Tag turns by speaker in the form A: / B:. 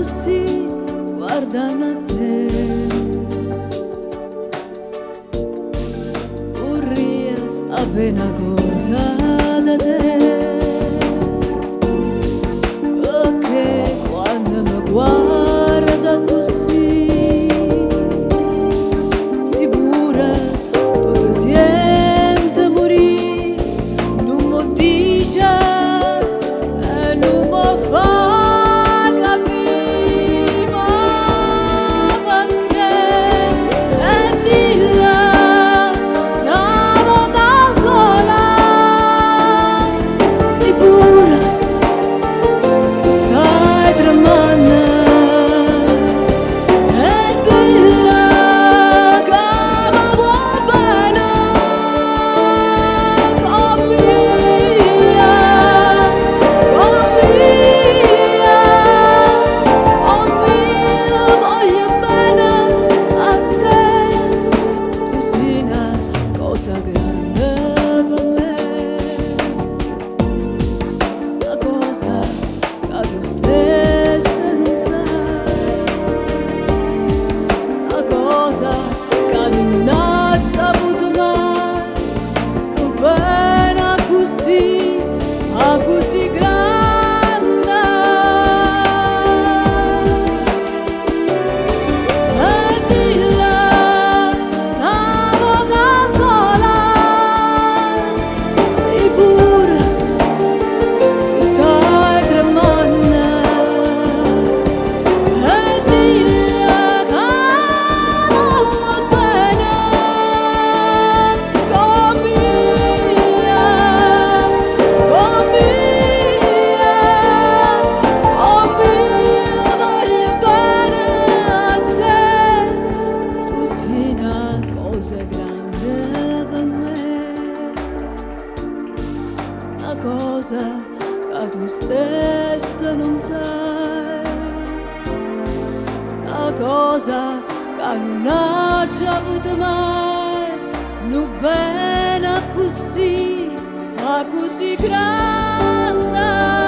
A: così guardando a te. Vorrei sapere una cosa da te, perché quando mi guarda così sicura tu ti senti morire, non mi dice e non mi fa capire, ma perché? E dilla una volta sola, sicura tu stai tremando. E dilla che mi vuoi bene, con mia, voglio bene a te. Tu sei una cosa grande per me, una cosa che tu stessa non sai, una cosa che non ho già avuto mai, un bene così grande. E dilla una volta sola, sei pure tu stai tremando. E dilla che vuoi bene, con mia, voglio bene a te. Tu sei una cosa grande per me, una cosa che tu stessa non sai, una cosa che non ho già avuto mai, un bene così grande.